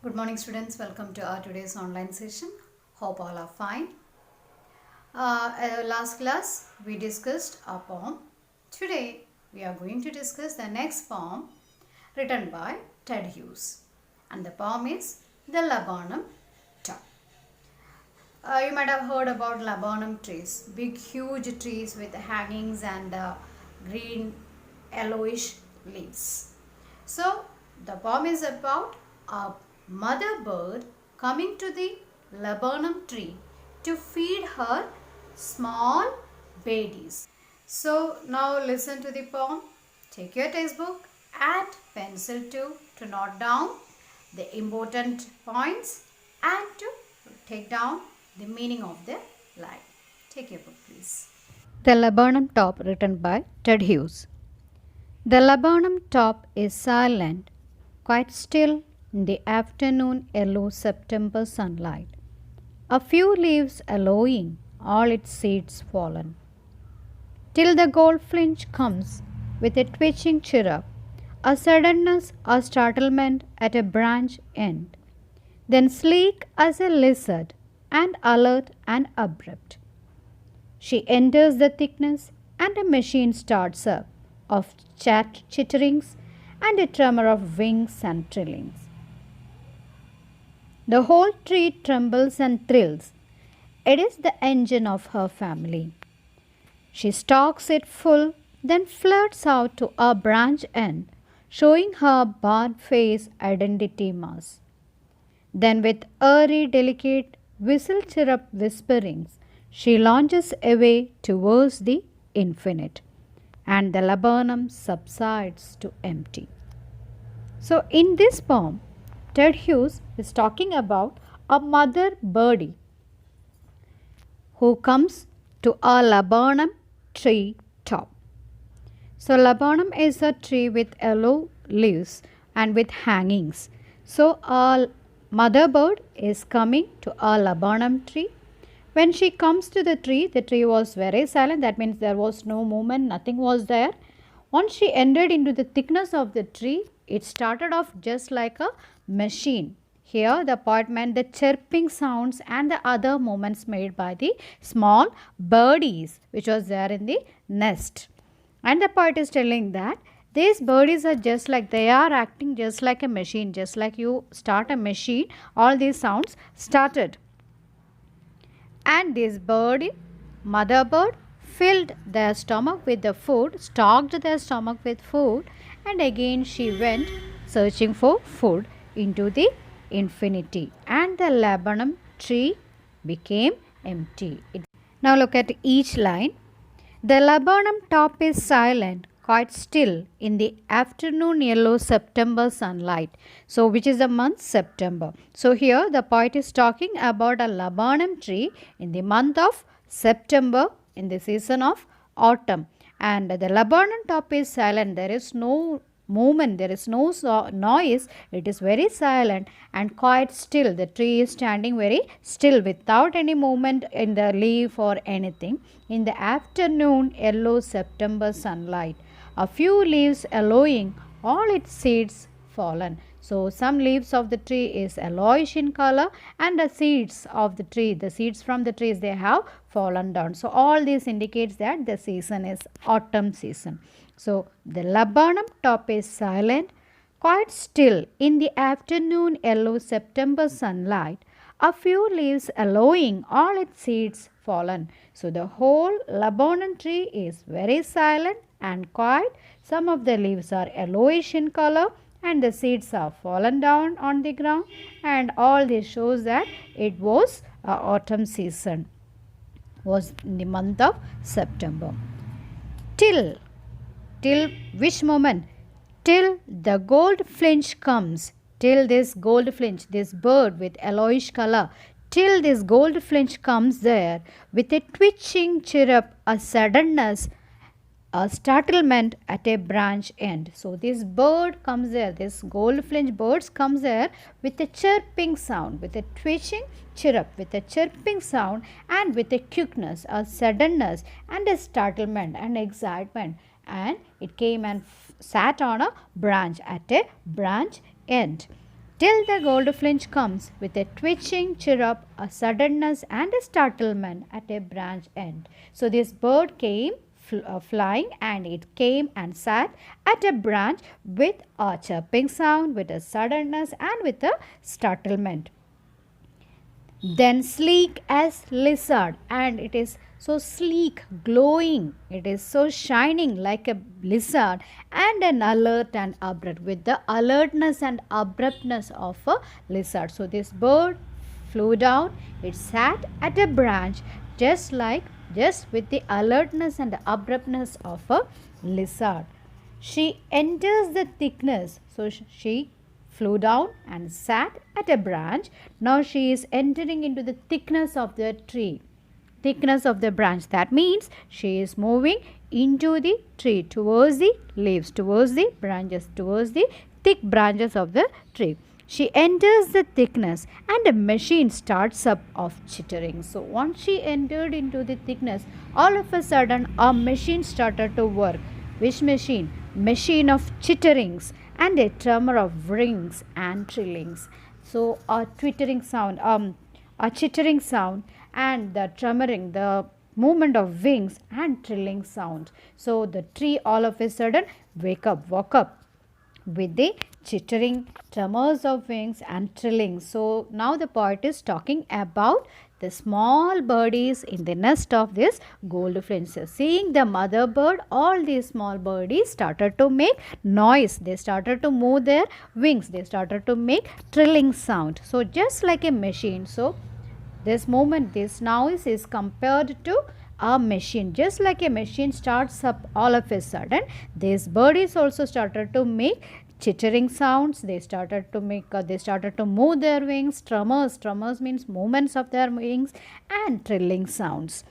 Good morning students, welcome to our today's online session. Hope all are fine. Last class we discussed a poem. Today we are going to discuss the next poem written by Ted Hughes, and the poem is The Laburnum Top. You might have heard about laburnum trees, big huge trees with hangings and green yellowish leaves. So the poem is about a mother bird coming to the laburnum tree to feed her small babies. So now listen to the poem. Take your textbook and pencil to note down the important points and to take down the meaning of the line. Take your book, please. The Laburnum Top, written by Ted Hughes. The laburnum top is silent, quite still in the afternoon yellow September sunlight. A few leaves allowing all its seeds fallen. Till the goldfinch comes with a twitching chirrup, a suddenness, a startlement at a branch end, then sleek as a lizard and alert and abrupt. She enters the thickness and a machine starts up of chitterings and a tremor of wings and trillings. The whole tree trembles and thrills. It is the engine of her family. She stalks it full, then flirts out to a branch end, showing her barred face identity mass. Then with airy, delicate, whistle chirrup whisperings, she launches away towards the infinite, and the laburnum subsides to empty. So, in this poem, Ted Hughes is talking about a mother birdie who comes to a laburnum tree top. So, laburnum is a tree with yellow leaves and with hangings. So, a mother bird is coming to a laburnum tree. When she comes to the tree was very silent. That means there was no movement, nothing was there. Once she entered into the thickness of the tree, it started off just like a machine. Here the poet meant the chirping sounds and the other movements made by the small birdies which was there in the nest. And the poet is telling that these birdies are just like, they are acting just like a machine, just like you start a machine, all these sounds started. And this mother bird, filled their stomach with the food, stocked their stomach with food, and again she went searching for food into the infinity, and the laburnum tree became empty. Now look at each line. The laburnum top is silent, quite still in the afternoon yellow September sunlight. So, which is the month September. So, here the poet is talking about a laburnum tree in the month of September, in the season of autumn. And the laburnum top is silent. There is no movement, there is no noise. It is very silent and quite still. The tree is standing very still without any movement in the leaf or anything. In the afternoon yellow September sunlight, a few leaves allowing all its seeds fallen. So some leaves of the tree is yellowish in color, and the seeds of the tree, the seeds from the trees, they have fallen down. So all this indicates that the season is autumn season. So the laburnum top is silent, quite still in the afternoon yellow September sunlight, a few leaves allowing all its seeds fallen. So the whole laburnum tree is very silent and quiet. Some of the leaves are yellowish in color and the seeds are fallen down on the ground, and all this shows that it was autumn season, was in the month of September. Till which moment? Till the goldfinch comes. Till this goldfinch, this bird with yellowish color, till this goldfinch comes there with a twitching chirrup, a suddenness, a startlement at a branch end. So this bird comes there, this goldfinch birds comes there with a chirping sound, with a twitching chirrup, with a chirping sound, and with a quickness, a suddenness, and a startlement and excitement. And it came and sat on a branch at a branch end. till the goldfinch comes with a twitching chirrup, a suddenness, and a startlement at a branch end. So this bird came flying, and it came and sat at a branch with a chirping sound, with a suddenness, and with a startlement. Then sleek as lizard, and it is so sleek, glowing, it is so shining like a lizard, and an alert and abrupt, with the alertness and abruptness of a lizard. So this bird flew down, it sat at a branch just with the alertness and abruptness of a lizard. She enters the thickness, so she flew down and sat at a branch. Now she is entering into the thickness of the tree, thickness of the branch. That means she is moving into the tree, towards the leaves, towards the branches, towards the thick branches of the tree. She enters the thickness, and a machine starts up of chittering. So once she entered into the thickness, all of a sudden a machine started to work. Which machine? Machine of chitterings, and a tremor of rings and trillings. So a twittering sound, a chittering sound, and the tremoring, the movement of wings and trilling sound. So the tree all of a sudden woke up with the chittering, tremors of wings and trilling. So now the poet is talking about the small birdies in the nest of this goldfinch. Seeing the mother bird, all these small birdies started to make noise. They started to move their wings. They started to make trilling sound. So just like a machine. So this movement, this noise is compared to a machine. Just like a machine starts up all of a sudden, these birdies also started to make chittering sounds. They started to move their wings. Tremors means movements of their wings, and trilling sounds.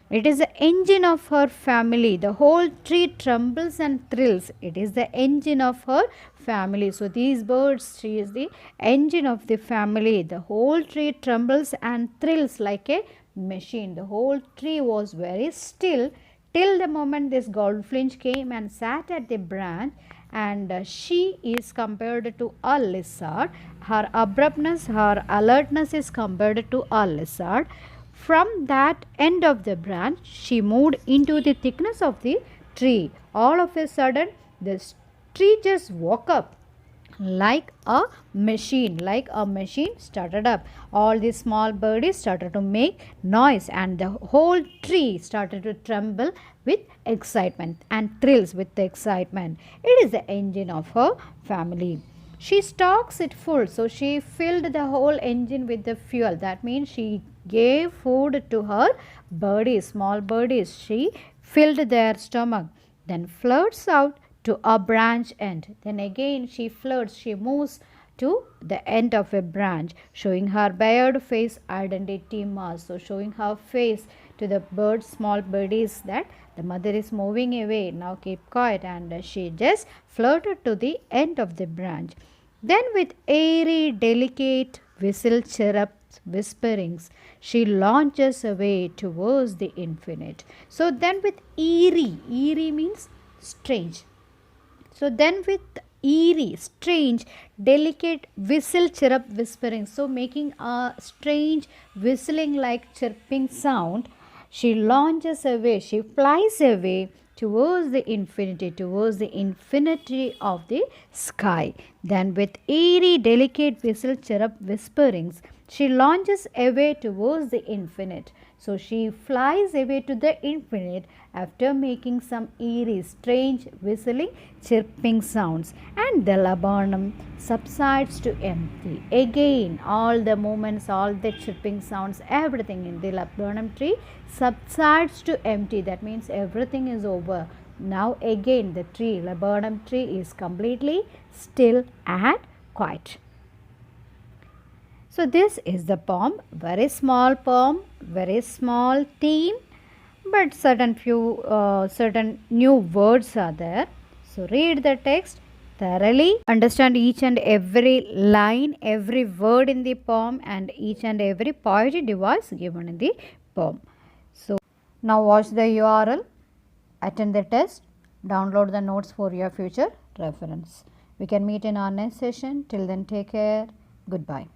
It is the engine of her family. The whole tree trembles and thrills. It is the engine of her family. So these birds, she is the engine of the family. The whole tree trembles and thrills like a machine. The whole tree was very still till the moment this goldfinch came and sat at the branch, and she is compared to a lizard. Her abruptness, her alertness is compared to a lizard. From that end of the branch, she moved into the thickness of the tree. All of a sudden, this tree just woke up like a machine. Started up. All these small birdies started to make noise, and the whole tree started to tremble with excitement and thrills with the excitement. It is the engine of her family. She stocks it full. So she filled the whole engine with the fuel. That means she gave food to her birdies, small birdies. She filled their stomach. Then flirts out to a branch end. Then again she flirts, she moves to the end of a branch, showing her bared face identity mark. So showing her face to the birds, small birdies, that the mother is moving away. Now keep quiet. And she just flirted to the end of the branch. Then with airy, delicate whistle chirrups, whisperings, she launches away towards the infinite. So then with eerie means strange. So then with eerie, strange, delicate whistle chirrup whispering, so making a strange whistling like chirping sound, she launches away, she flies away towards the infinity of the sky. Then with eerie, delicate whistle chirrup whisperings, she launches away towards the infinite. So she flies away to the infinite after making some eerie, strange, whistling, chirping sounds. And the laburnum subsides to empty. Again, all the movements, all the chirping sounds, everything in the laburnum tree subsides to empty. That means everything is over. Now again the tree, laburnum tree, is completely still and quiet. So this is the poem, very small theme, but certain new words are there. So read the text thoroughly, understand each and every line, every word in the poem, and each and every poetic device given in the poem. So now watch the URL, attend the test, download the notes for your future reference. We can meet in our next session. Till then, take care. Goodbye.